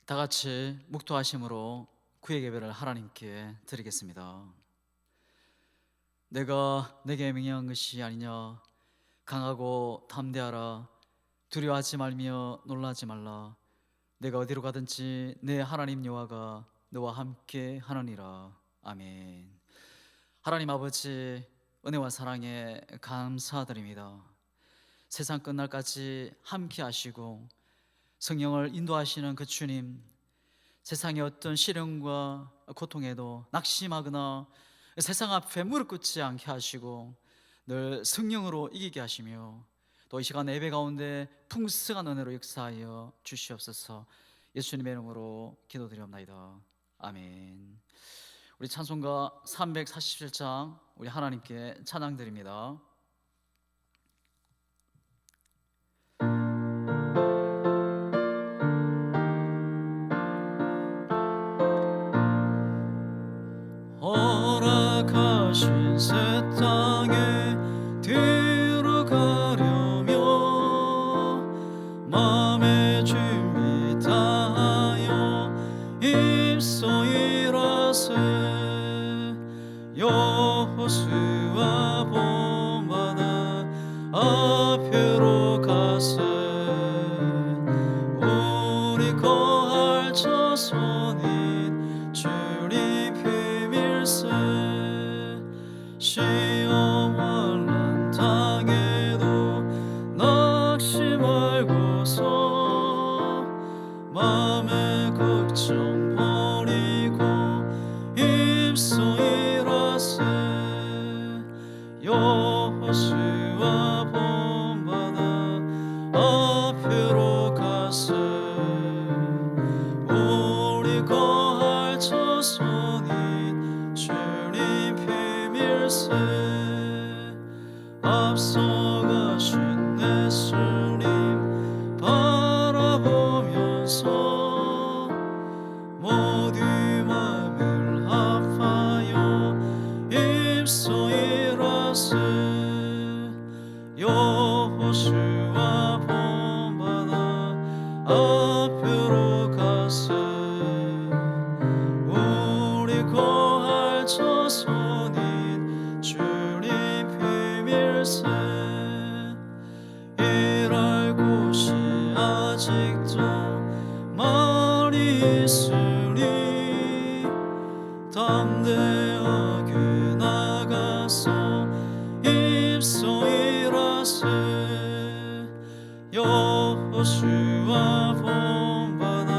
다 같이 묵도하심으로 구의 예배를 하나님께 드리겠습니다. 내가 내게 명령한 것이 아니냐. 강하고 담대하라. 두려워하지 말며 놀라지 말라. 내가 어디로 가든지 내 하나님 여호와가 너와 함께 하느니라. 아멘. 하나님 아버지, 은혜와 사랑에 감사드립니다. 세상 끝날까지 함께 하시고 성령을 인도하시는 그 주님, 세상의 어떤 시련과 고통에도 낙심하거나 세상 앞에 무릎 꿇지 않게 하시고 늘 성령으로 이기게 하시며 또 이 시간 예배 가운데 풍성한 은혜로 역사하여 주시옵소서. 예수님의 이름으로 기도드리옵나이다. 아멘. 우리 찬송가 347장 우리 하나님께 찬양드립니다. 허락하신 새 땅에 들어가려며 마음의 준비 다하여 입소이라세. 여호수아 본받아 앞으로 가세. 우리 거할 자손인 주님 비밀세. 시험 환난 당해도 낙심 말고서 마음의 걱정 버리고 입소이라세. 여호수아 본받아 앞으로 가세. 우리 거할 자손인 주님 비밀세. 앞서가신 예수님 바라보면서 모두 마음을 합하여 입소이라세. 여호수아 본받아 앞으로 가세. 우리 거할 자손인 주님 비밀세. 일할 곳이 아직도 많이 있으니 담대하게 나가서 입소이라세. 여호수아 본받아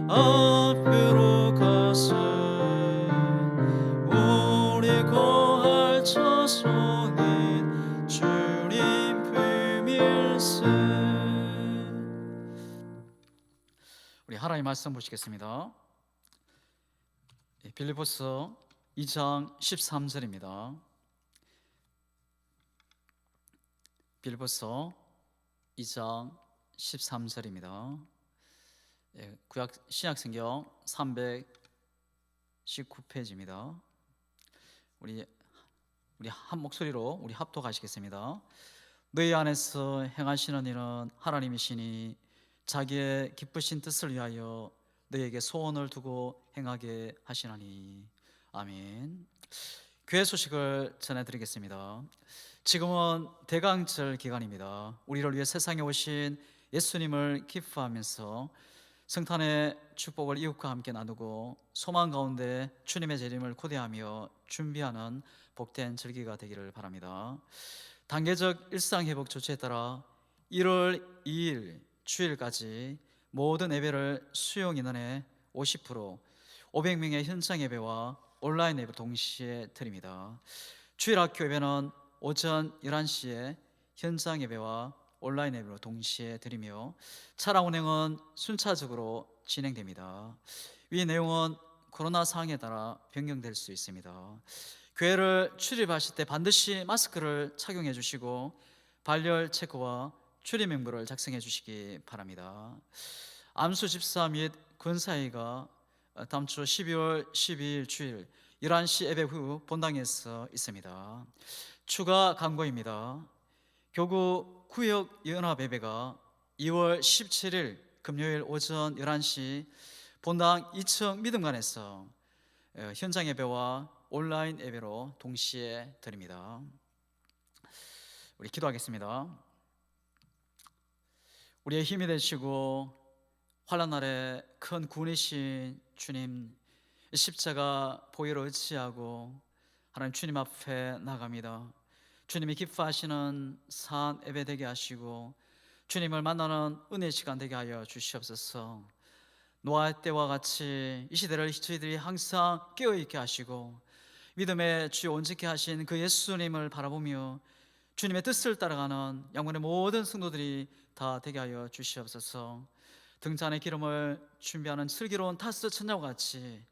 앞으로 가세. 우리 거할 자손인 주님 비밀세. 우리 하나님 말씀 보시겠습니다. 빌립보서 2장 13절입니다. 빌립보서 2장 13절입니다. 구약 신약성경 319페이지입니다. 우리 한 목소리로 우리 합독하시겠습니다. 너희 안에서 행하시는 일은 하나님이시니 자기의 기쁘신 뜻을 위하여 너희에게 소원을 두고 행하게 하시나니. 아멘. 교회 소식을 전해드리겠습니다. 지금은 대강절 기간입니다. 우리를 위해 세상에 오신 예수님을 기뻐하면서 성탄의 축복을 이웃과 함께 나누고 소망 가운데 주님의 재림을 고대하며 준비하는 복된 절기가 되기를 바랍니다. 단계적 일상회복 조치에 따라 1월 2일 주일까지 모든 예배를 수용 인원의 50%, 500명의 현장 예배와 온라인 예배 동시에 드립니다. 주일학교 예배는 오전 11시에 현장 예배와 온라인 예배로 동시에 드리며 차량 운행은 순차적으로 진행됩니다. 이 내용은 코로나 상황에 따라 변경될 수 있습니다. 교회를 출입하실 때 반드시 마스크를 착용해 주시고 발열 체크와 출입 명부를 작성해 주시기 바랍니다. 암수 집사 및 권사회가 다음 주 12월 12일 주일 11시 예배 후 본당에서 있습니다. 추가 광고입니다. 교구 구역 연합 예배가 2월 17일 금요일 오전 11시 본당 2층 믿음관에서 현장 예배와 온라인 예배로 동시에 드립니다. 우리 기도하겠습니다. 우리의 힘이 되시고 환난 날에 큰 구원이신 주님, 십자가 보혈을 의지하고 하나님 주님 앞에 나갑니다. 주님이 기뻐하시는 산 예배 되게 하시고 주님을 만나는 은혜 시간 되게 하여 주시옵소서. 노아 때와 같이 이 시대를 저희들이 항상 깨어있게 하시고 믿음의 주여 온전케 하신 그 예수님을 바라보며 주님의 뜻을 따라가는 영혼의 모든 성도들이 다 되게 하여 주시옵소서. 등잔의 기름을 준비하는 슬기로운 타스 천녀와 같이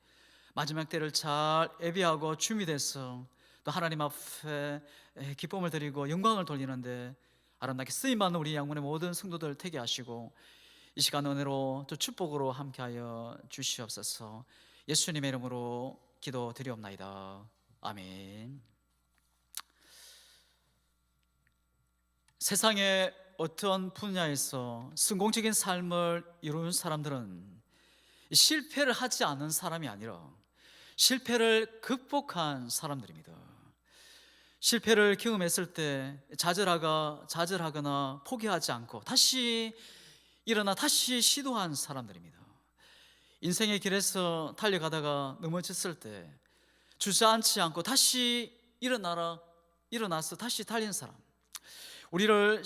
마지막 때를 잘 예비하고 준비돼서 또 하나님 앞에 기쁨을 드리고 영광을 돌리는데 아름답게 쓰임받는 우리 영혼의 모든 성도들 되게 하시고 이 시간 은혜로 또 축복으로 함께하여 주시옵소서. 예수님의 이름으로 기도드리옵나이다. 아멘. 세상의 어떤 분야에서 성공적인 삶을 이루는 사람들은 실패를 하지 않은 사람이 아니라 실패를 극복한 사람들입니다. 실패를 경험했을 때 좌절하거나 포기하지 않고 다시 일어나 다시 시도한 사람들입니다. 인생의 길에서 달려가다가 넘어졌을 때 주저앉지 않고 다시 일어나서 다시 달린 사람. 우리는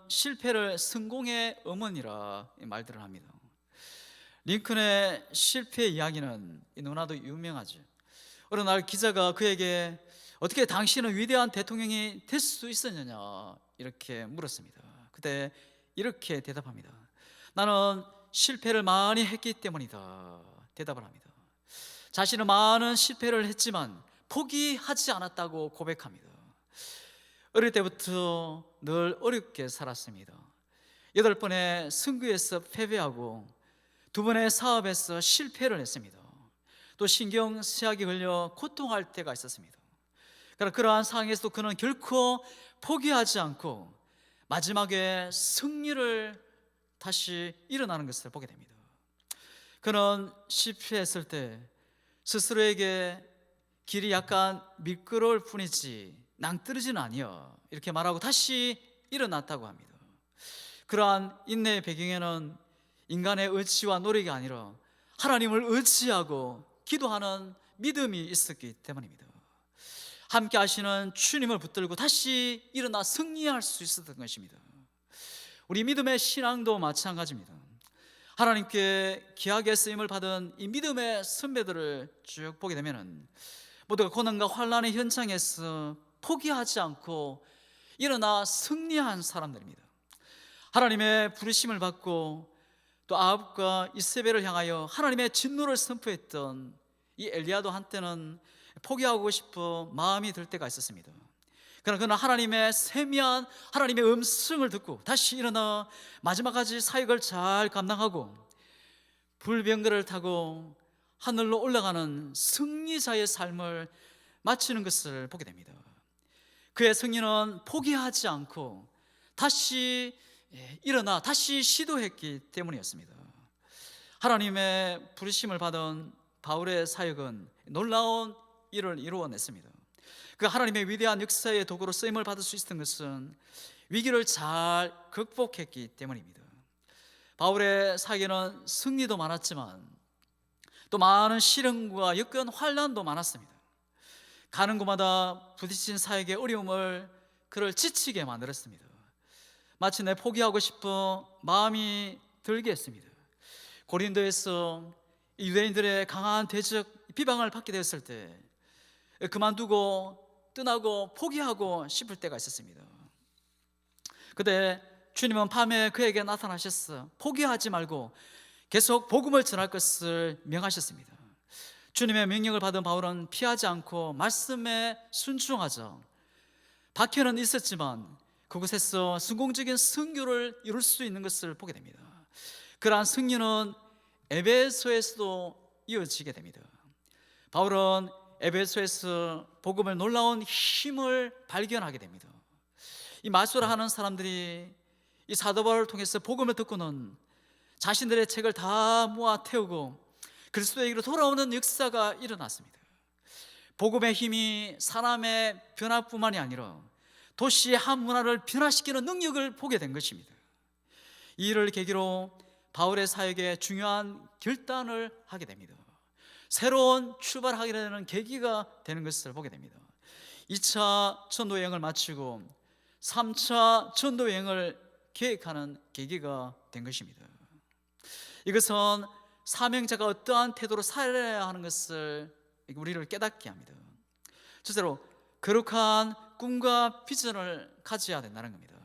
실패를 성공의 어머니라 말들을 합니다. 링컨의 실패 이야기는 너무나도 유명하죠. 어느 날 기자가 그에게 어떻게 당신은 위대한 대통령이 될 수 있었느냐 이렇게 물었습니다. 그때 이렇게 대답합니다. 나는 실패를 많이 했기 때문이다 대답을 합니다. 자신은 많은 실패를 했지만 포기하지 않았다고 고백합니다. 어릴 때부터 늘 어렵게 살았습니다. 8번의 선거에서 패배하고 2번의 사업에서 실패를 했습니다. 또 신경쇠약이 걸려 고통할 때가 있었습니다. 그러나 그러한 상황에서도 그는 결코 포기하지 않고 마지막에 승리를 다시 일어나는 것을 보게 됩니다. 그는 실패했을 때 스스로에게 길이 약간 미끄러울 뿐이지 낭떠러지는 아니야 이렇게 말하고 다시 일어났다고 합니다. 그러한 인내의 배경에는 인간의 의지와 노력이 아니라 하나님을 의지하고 기도하는 믿음이 있었기 때문입니다. 함께 하시는 주님을 붙들고 다시 일어나 승리할 수 있었던 것입니다. 우리 믿음의 신앙도 마찬가지입니다. 하나님께 귀하게 쓰임을 받은 이 믿음의 선배들을 쭉 보게 되면 모두가 고난과 환난의 현장에서 포기하지 않고 일어나 승리한 사람들입니다. 하나님의 부르심을 받고 또 아합과 이세벨을 향하여 하나님의 진노를 선포했던 이 엘리야도 한때는 포기하고 싶어 마음이 들 때가 있었습니다. 그러나 그는 하나님의 세미한 하나님의 음성을 듣고 다시 일어나 마지막까지 사역을 잘 감당하고 불병거를 타고 하늘로 올라가는 승리자의 삶을 마치는 것을 보게 됩니다. 그의 승리는 포기하지 않고 다시 일어나 다시 시도했기 때문이었습니다. 하나님의 부르심을 받은 바울의 사역은 놀라운 일을 이루어냈습니다. 그 하나님의 위대한 역사의 도구로 쓰임을 받을 수 있었던 것은 위기를 잘 극복했기 때문입니다. 바울의 사역에는 승리도 많았지만 또 많은 시련과 역경 환난도 많았습니다. 가는 곳마다 부딪힌 사역의 어려움을 그를 지치게 만들었습니다. 마침내 포기하고 싶어 마음이 들게 했습니다. 고린도에서 유대인들의 강한 대적 비방을 받게 되었을 때 그만두고 떠나고 포기하고 싶을 때가 있었습니다. 그때 주님은 밤에 그에게 나타나셔서 포기하지 말고 계속 복음을 전할 것을 명하셨습니다. 주님의 명령을 받은 바울은 피하지 않고 말씀에 순종하자 박해는 있었지만 그곳에서 성공적인 선교를 이룰 수 있는 것을 보게 됩니다. 그러한 승리는 에베소에서도 이어지게 됩니다. 바울은 에베소에서 복음을 놀라운 힘을 발견하게 됩니다. 이 마소라 하는 사람들이 이 사도 바울을 통해서 복음을 듣고는 자신들의 책을 다 모아 태우고 그리스도에게로 돌아오는 역사가 일어났습니다. 복음의 힘이 사람의 변화뿐만이 아니라 도시의 한 문화를 변화시키는 능력을 보게 된 것입니다. 이 일을 계기로 바울의 사역에 중요한 결단을 하게 됩니다. 새로운 출발하게 되는 계기가 되는 것을 보게 됩니다. 2차 전도 여행을 마치고 3차 전도 여행을 계획하는 계기가 된 것입니다. 이것은 사명자가 어떠한 태도로 살아야 하는 것을 우리를 깨닫게 합니다. 첫째로 거룩한 꿈과 비전을 가져야 된다는 겁니다.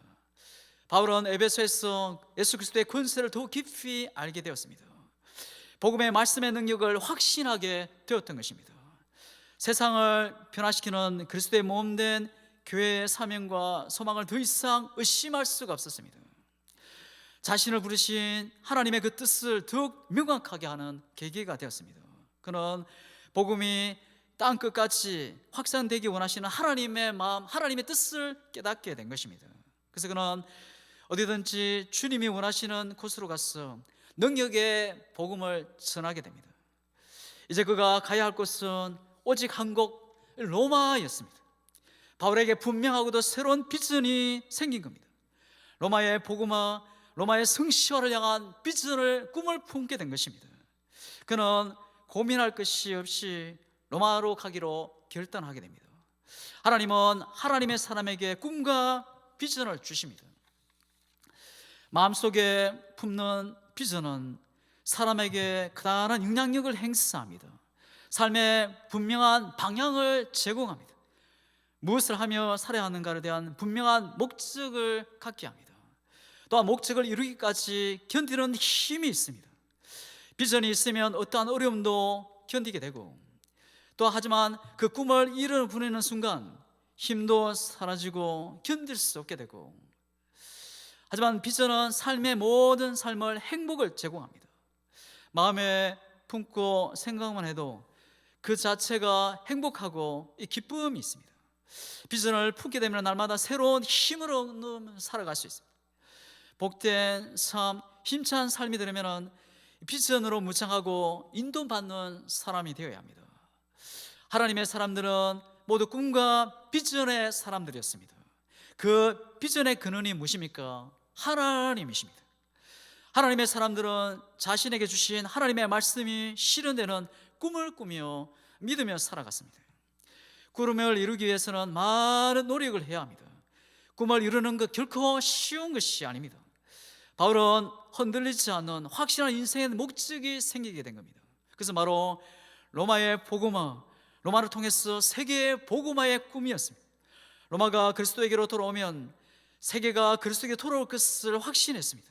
바울은 에베소에서 예수 그리스도의 권세를 더 깊이 알게 되었습니다. 복음의 말씀의 능력을 확신하게 되었던 것입니다. 세상을 변화시키는 그리스도의 몸된 교회의 사명과 소망을 더 이상 의심할 수가 없었습니다. 자신을 부르신 하나님의 그 뜻을 더욱 명확하게 하는 계기가 되었습니다. 그는 복음이 땅끝까지 확산되기 원하시는 하나님의 마음, 하나님의 뜻을 깨닫게 된 것입니다. 그래서 그는 어디든지 주님이 원하시는 곳으로 가서 능력의 복음을 전하게 됩니다. 이제 그가 가야 할 곳은 오직 한 곳 로마였습니다. 바울에게 분명하고도 새로운 비전이 생긴 겁니다. 로마의 복음화, 로마의 성시화를 향한 비전을, 꿈을 품게 된 것입니다. 그는 고민할 것이 없이 로마로 가기로 결단하게 됩니다. 하나님은 하나님의 사람에게 꿈과 비전을 주십니다. 마음속에 품는 비전은 사람에게 커다란 영향력을 행사합니다. 삶의 분명한 방향을 제공합니다. 무엇을 하며 살아야 하는가에 대한 분명한 목적을 갖게 합니다. 또한 목적을 이루기까지 견디는 힘이 있습니다. 비전이 있으면 어떠한 어려움도 견디게 되고, 또 하지만 그 꿈을 이루어내는 순간 힘도 사라지고 견딜 수 없게 되고, 하지만 비전은 삶의 모든 삶을 행복을 제공합니다. 마음에 품고 생각만 해도 그 자체가 행복하고 기쁨이 있습니다. 비전을 품게 되면 날마다 새로운 힘으로 살아갈 수 있습니다. 복된 삶, 힘찬 삶이 되려면 비전으로 무장하고 인도받는 사람이 되어야 합니다. 하나님의 사람들은 모두 꿈과 비전의 사람들이었습니다. 그 비전의 근원이 무엇입니까? 하나님이십니다. 하나님의 사람들은 자신에게 주신 하나님의 말씀이 실현되는 꿈을 꾸며 믿으며 살아갔습니다. 꿈을 이루기 위해서는 많은 노력을 해야 합니다. 꿈을 이루는 것 결코 쉬운 것이 아닙니다. 바울은 흔들리지 않는 확실한 인생의 목적이 생기게 된 겁니다. 그래서 바로 로마의 복음화, 로마를 통해서 세계의 복음화의 꿈이었습니다. 로마가 그리스도에게로 돌아오면 세계가 그리스도에게 돌아올 것을 확신했습니다.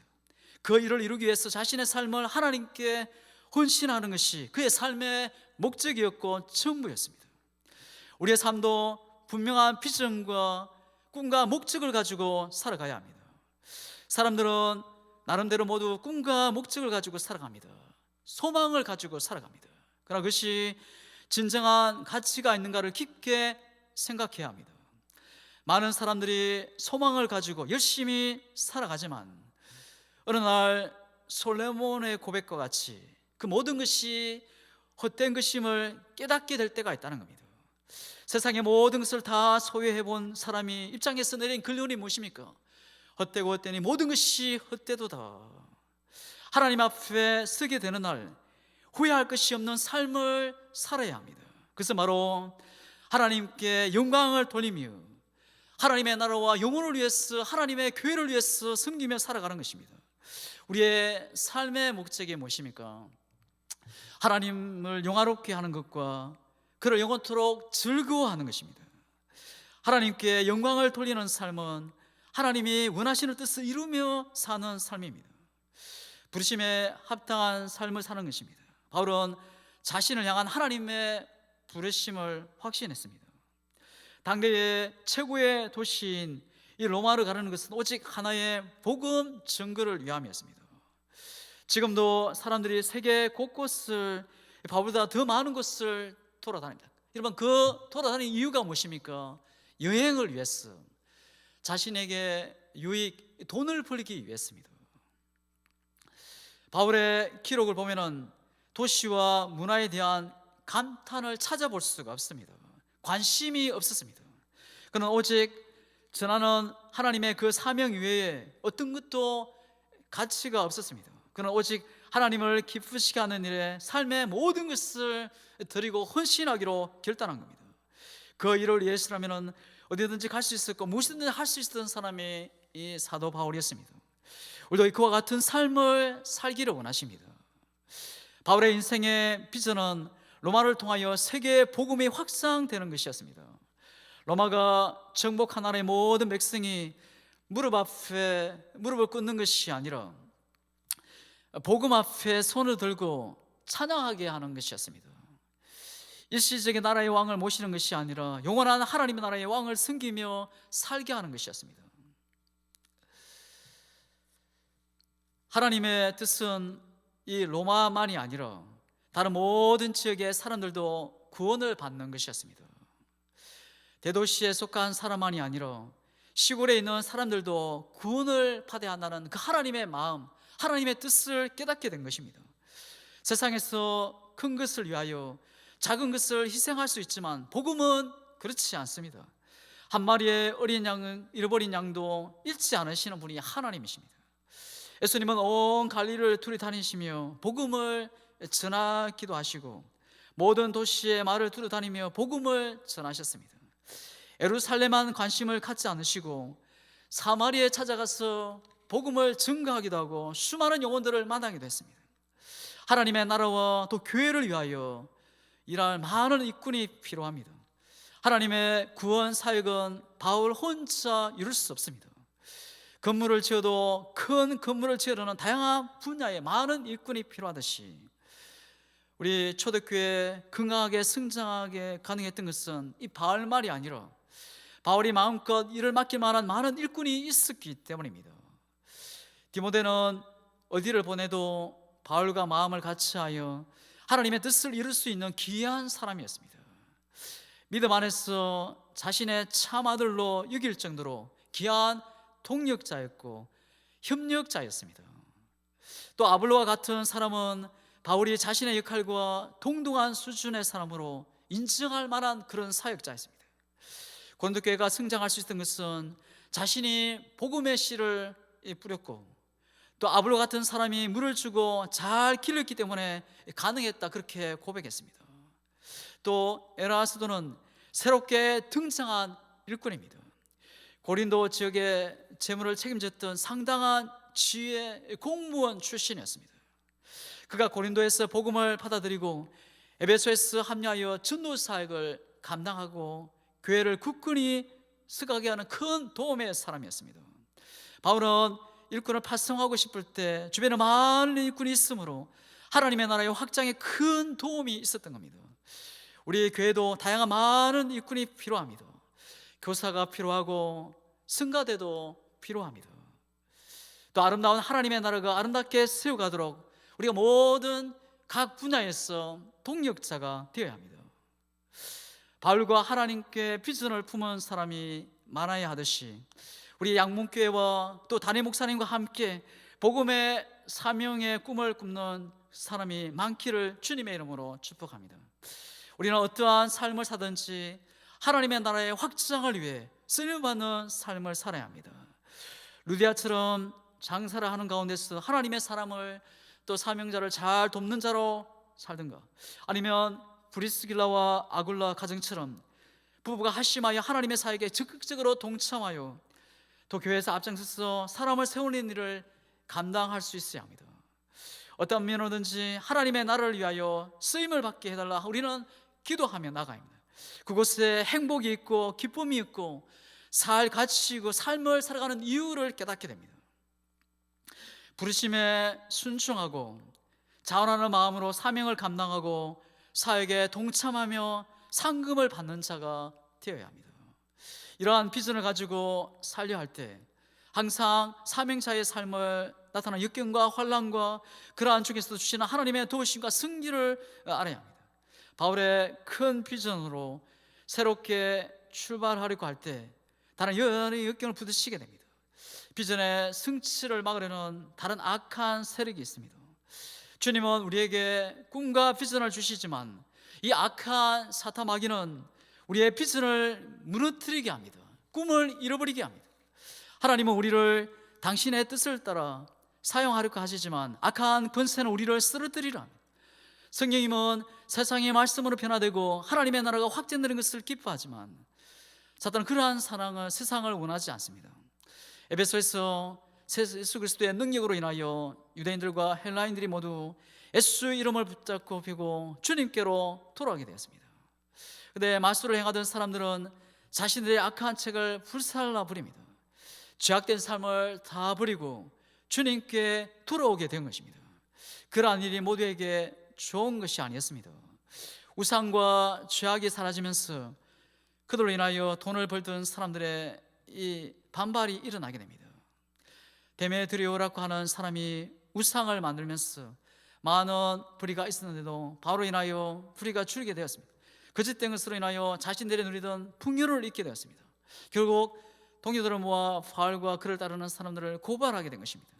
그 일을 이루기 위해서 자신의 삶을 하나님께 헌신하는 것이 그의 삶의 목적이었고 전부였습니다. 우리의 삶도 분명한 비전과 꿈과 목적을 가지고 살아가야 합니다. 사람들은 나름대로 모두 꿈과 목적을 가지고 살아갑니다. 소망을 가지고 살아갑니다. 그러나 그것이 진정한 가치가 있는가를 깊게 생각해야 합니다. 많은 사람들이 소망을 가지고 열심히 살아가지만 어느 날 솔로몬의 고백과 같이 그 모든 것이 헛된 것임을 깨닫게 될 때가 있다는 겁니다. 세상의 모든 것을 다 소유해 본 사람이 입장에서 내린 결론이 무엇입니까? 헛되고 헛되니 모든 것이 헛되도다. 하나님 앞에 서게 되는 날 후회할 것이 없는 삶을 살아야 합니다. 그래서 바로 하나님께 영광을 돌리며 하나님의 나라와 영혼을 위해서, 하나님의 교회를 위해서 섬기며 살아가는 것입니다. 우리의 삶의 목적이 무엇입니까? 하나님을 영화롭게 하는 것과 그를 영원토록 즐거워하는 것입니다. 하나님께 영광을 돌리는 삶은 하나님이 원하시는 뜻을 이루며 사는 삶입니다. 부르심에 합당한 삶을 사는 것입니다. 바울은 자신을 향한 하나님의 부르심을 확신했습니다. 당대의 최고의 도시인 이 로마를 가르는 것은 오직 하나의 복음 증거를 위함이었습니다. 지금도 사람들이 세계 곳곳을 바울보다 더 많은 곳을 돌아다닙니다. 여러분, 그 돌아다니는 이유가 무엇입니까? 여행을 위해서, 자신에게 유익, 돈을 벌기 위해서입니다. 바울의 기록을 보면은 도시와 문화에 대한 감탄을 찾아볼 수가 없습니다. 관심이 없었습니다. 그는 오직 전하는 하나님의 그 사명 외에 어떤 것도 가치가 없었습니다. 그는 오직 하나님을 기쁘시게 하는 일에 삶의 모든 것을 드리고 헌신하기로 결단한 겁니다. 그 일을 위해서라면 어디든지 갈 수 있었고 무엇이든지 할 수 있었던 사람이 이 사도 바울이었습니다. 우리도 그와 같은 삶을 살기를 원하십니다. 바울의 인생의 비전은 로마를 통하여 세계 복음이 확산되는 것이었습니다. 로마가 정복한 나라의 모든 백성이 무릎 앞에 무릎을 꿇는 것이 아니라 복음 앞에 손을 들고 찬양하게 하는 것이었습니다. 일시적인 나라의 왕을 모시는 것이 아니라 영원한 하나님의 나라의 왕을 섬기며 살게 하는 것이었습니다. 하나님의 뜻은 이 로마만이 아니라 다른 모든 지역의 사람들도 구원을 받는 것이었습니다. 대도시에 속한 사람만이 아니라 시골에 있는 사람들도 구원을 받아야 한다는 그 하나님의 마음, 하나님의 뜻을 깨닫게 된 것입니다. 세상에서 큰 것을 위하여 작은 것을 희생할 수 있지만 복음은 그렇지 않습니다. 한 마리의 어린 양은 잃어버린 양도 잃지 않으시는 분이 하나님이십니다. 예수님은 온 갈릴리를 둘이 다니시며 복음을 전하기도 하시고 모든 도시에 말을 두루 다니며 복음을 전하셨습니다. 예루살렘만 관심을 갖지 않으시고 사마리아에 찾아가서 복음을 증거하기도 하고 수많은 영혼들을 만나기도 했습니다. 하나님의 나라와 또 교회를 위하여 일할 많은 일꾼이 필요합니다. 하나님의 구원 사역은 바울 혼자 이룰 수 없습니다. 건물을 지어도 큰 건물을 지으려는 다양한 분야의 많은 일꾼이 필요하듯이 우리 초대교회 건강하게 성장하게 가능했던 것은 이 바울말이 아니라 바울이 마음껏 일을 맡길 만한 많은 일꾼이 있었기 때문입니다. 디모데는 어디를 보내도 바울과 마음을 같이하여 하나님의 뜻을 이룰 수 있는 귀한 사람이었습니다. 믿음 안에서 자신의 참아들로 여길 정도로 귀한 동력자였고 협력자였습니다. 또 아볼로와 같은 사람은 바울이 자신의 역할과 동등한 수준의 사람으로 인정할 만한 그런 사역자였습니다. 고린도 교회가 성장할 수 있었던 것은 자신이 복음의 씨를 뿌렸고 또 아볼로 같은 사람이 물을 주고 잘 길렀기 때문에 가능했다, 그렇게 고백했습니다. 또 에라스도는 새롭게 등장한 일꾼입니다. 고린도 지역의 재물을 책임졌던 상당한 지휘의 공무원 출신이었습니다. 그가 고린도에서 복음을 받아들이고 에베소에서 합류하여 전도 사역을 감당하고 교회를 굳건히 서가게 하는 큰 도움의 사람이었습니다. 바울은 일꾼을 파송하고 싶을 때 주변에 많은 일꾼이 있으므로 하나님의 나라의 확장에 큰 도움이 있었던 겁니다. 우리 교회도 다양한 많은 일꾼이 필요합니다. 교사가 필요하고 성가대도 필요합니다. 또 아름다운 하나님의 나라가 아름답게 세워가도록 우리가 모든 각 분야에서 동력자가 되어야 합니다. 바울과 하나님께 비전을 품은 사람이 많아야 하듯이 우리 양문교회와 또 담임 목사님과 함께 복음의 사명의 꿈을 꾸는 사람이 많기를 주님의 이름으로 축복합니다. 우리는 어떠한 삶을 사든지 하나님의 나라의 확장을 위해 쓰임받는 삶을 살아야 합니다. 루디아처럼 장사를 하는 가운데서 하나님의 사람을 또 사명자를 잘 돕는 자로 살든가, 아니면 브리스길라와 아굴라 가정처럼 부부가 합심하여 하나님의 사역에 적극적으로 동참하여 또 교회에서 앞장서서 사람을 세우는 일을 감당할 수 있어야 합니다. 어떤 면으로든지 하나님의 나라를 위하여 쓰임을 받게 해달라 우리는 기도하며 나가야 합니다. 그곳에 행복이 있고 기쁨이 있고 살 가치 있고 삶을 살아가는 이유를 깨닫게 됩니다. 부르심에 순종하고 자원하는 마음으로 사명을 감당하고 사역에 동참하며 상금을 받는 자가 되어야 합니다. 이러한 비전을 가지고 살려 할 때 항상 사명자의 삶을 나타나는 역경과 환난과 그러한 중에서도 주시는 하나님의 도우심과 승리를 알아야 합니다. 바울의 큰 비전으로 새롭게 출발하려고 할 때 다른 여러 역경을 부딪히게 됩니다. 비전의 성취를 막으려는 다른 악한 세력이 있습니다. 주님은 우리에게 꿈과 비전을 주시지만 이 악한 사탄 마귀는 우리의 비전을 무너뜨리게 합니다. 꿈을 잃어버리게 합니다. 하나님은 우리를 당신의 뜻을 따라 사용하려고 하시지만 악한 권세는 우리를 쓰러뜨리려 합니다. 성령님은 세상의 말씀으로 변화되고 하나님의 나라가 확장되는 것을 기뻐하지만 사탄은 그러한 세상을 원하지 않습니다. 에베소에서 예수 그리스도의 능력으로 인하여 유대인들과 헬라인들이 모두 예수의 이름을 붙잡고 비고 주님께로 돌아오게 되었습니다. 그런데 마술을 행하던 사람들은 자신들의 악한 책을 불살라 버립니다. 죄악된 삶을 다 버리고 주님께 돌아오게 된 것입니다. 그러한 일이 모두에게 좋은 것이 아니었습니다. 우상과 죄악이 사라지면서 그들로 인하여 돈을 벌던 사람들의 이 반발이 일어나게 됩니다. 데메드리오라고 하는 사람이 우상을 만들면서 많은 불의가 있었는데도 바로 인하여 불의가 줄게 되었습니다. 거짓된 것으로 인하여 자신들이 누리던 풍요를 잃게 되었습니다. 결국 동료들을 모아 바알과 그를 따르는 사람들을 고발하게 된 것입니다.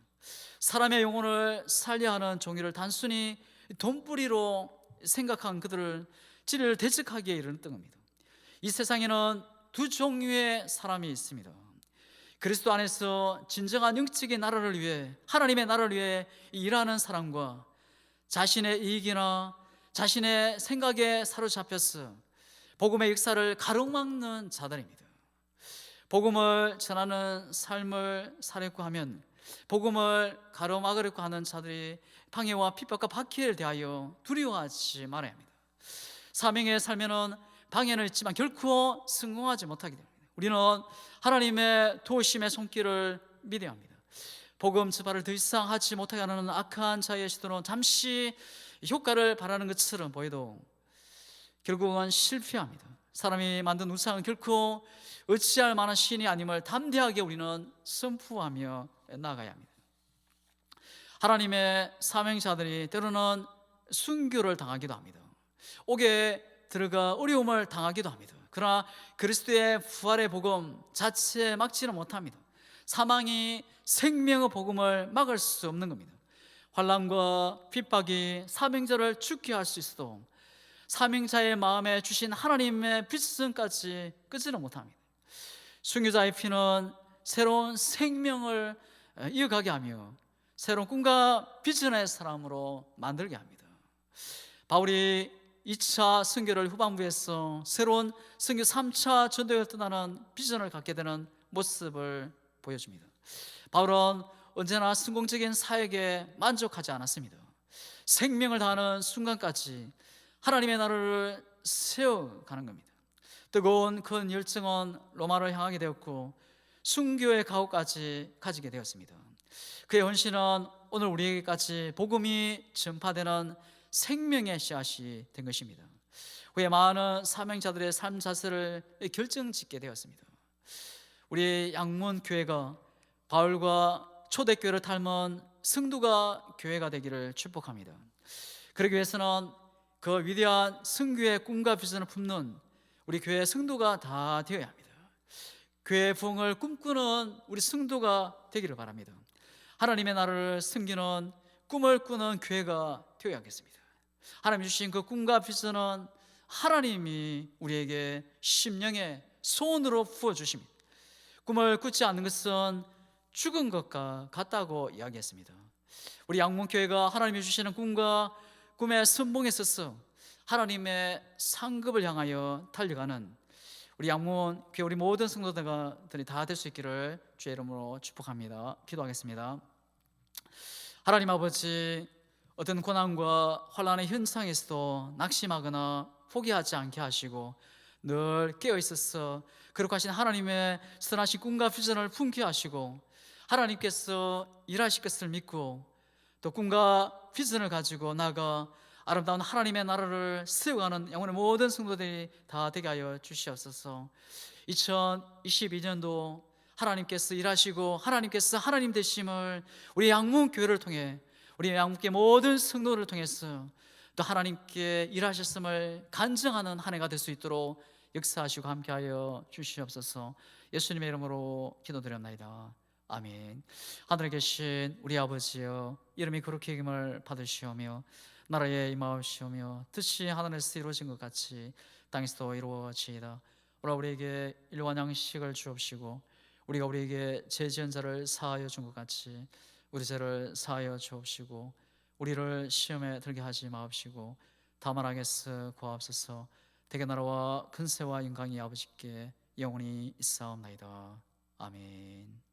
사람의 영혼을 살려야 하는 종교를 단순히 돈벌이로 생각한 그들을 진리를 대적하기에 이르렀던 겁니다. 이 세상에는 두 종류의 사람이 있습니다. 그리스도 안에서 진정한 영적인 나라를 위해, 하나님의 나라를 위해 일하는 사람과 자신의 이익이나 자신의 생각에 사로잡혀서 복음의 역사를 가로막는 자들입니다. 복음을 전하는 삶을 살려고 하면 복음을 가로막으려고 하는 자들이 방해와 핍박과 박해를 대하여 두려워하지 말아야 합니다. 사명의 삶에는 방해는 있지만 결코 성공하지 못하게 됩니다. 우리는 하나님의 도우심의 손길을 믿어야 합니다. 복음 전파를 더 이상 하지 못하게 하는 악한 자의 시도는 잠시 효과를 바라는 것처럼 보여도 결국은 실패합니다. 사람이 만든 우상은 결코 어찌할 만한 신이 아님을 담대하게 우리는 선포하며 나아가야 합니다. 하나님의 사명자들이 때로는 순교를 당하기도 합니다. 옥에 들어가 어려움을 당하기도 합니다. 그러나 그리스도의 부활의 복음 자체에 막지는 못합니다. 사망이 생명의 복음을 막을 수 없는 겁니다. 환난과 핍박이 사명자를 죽게 할 수 있어도 사명자의 마음에 주신 하나님의 빛선까지 끄지는 못합니다. 순교자의 피는 새로운 생명을 이어가게 하며 새로운 꿈과 비전의 사람으로 만들게 합니다. 바울이 2차 선교를 후반부에서 새로운 선교 3차 전도를 떠나는 비전을 갖게 되는 모습을 보여줍니다. 바울은 언제나 성공적인 사역에 만족하지 않았습니다. 생명을 다하는 순간까지 하나님의 나라를 세워가는 겁니다. 뜨거운 큰 열정은 로마를 향하게 되었고 순교의 각오까지 가지게 되었습니다. 그의 헌신은 오늘 우리에게까지 복음이 전파되는 생명의 씨앗이 된 것입니다. 후에 많은 사명자들의 삶 자세를 결정짓게 되었습니다. 우리 양문 교회가 바울과 초대교회를 닮은 성도가 교회가 되기를 축복합니다. 그러기 위해서는 그 위대한 성교의 꿈과 비전을 품는 우리 교회 성도가 다 되어야 합니다. 교회의 부흥을 꿈꾸는 우리 성도가 되기를 바랍니다. 하나님의 나라를 섬기는 꿈을 꾸는 교회가 되어야 하겠습니다. 하나님 주신 그 꿈과 비전은 하나님이 우리에게 심령의 소원으로 부어주십니다. 꿈을 꾸지 않는 것은 죽은 것과 같다고 이야기했습니다. 우리 양문교회가 하나님이 주시는 꿈과 꿈의 선봉에 서서 하나님의 상급을 향하여 달려가는 우리 양문교회 우리 모든 성도들이 다 될 수 있기를 주의 이름으로 축복합니다. 기도하겠습니다. 하나님 아버지, 어떤 고난과 환난의 현상에서도 낙심하거나 포기하지 않게 하시고 늘 깨어 있어서 그렇게 하신 하나님의 선하신 꿈과 비전을 품게 하시고 하나님께서 일하실 것을 믿고 또 꿈과 비전을 가지고 나아가 아름다운 하나님의 나라를 세워가는 영혼의 모든 성도들이 다 되게 하여 주시옵소서. 2022년도 하나님께서 일하시고 하나님께서 하나님 되심을 우리 양문교회를 통해 우리 양문교회 모든 성도를 통해서 또 하나님께 일하셨음을 간증하는 한 해가 될 수 있도록 역사하시고 함께하여 주시옵소서. 예수님의 이름으로 기도드렸나이다. 아멘. 하늘에 계신 우리 아버지여, 이름이 거룩히 여김을 받으시오며 나라에 임하옵시오며 뜻이 하늘에서 이루어진 것 같이 땅에서도 이루어지이다. 오라 우리에게 일용할 양식을 주옵시고 우리가 우리에게 죄 지은 자를 사하여 준 것 같이 우리 죄를 사하여 주옵시고 우리를 시험에 들게 하지 마옵시고 다만 악에서 구하옵소서. 대개 나라와 근세와 영광이 아버지께 영원히 있사옵나이다. 아멘.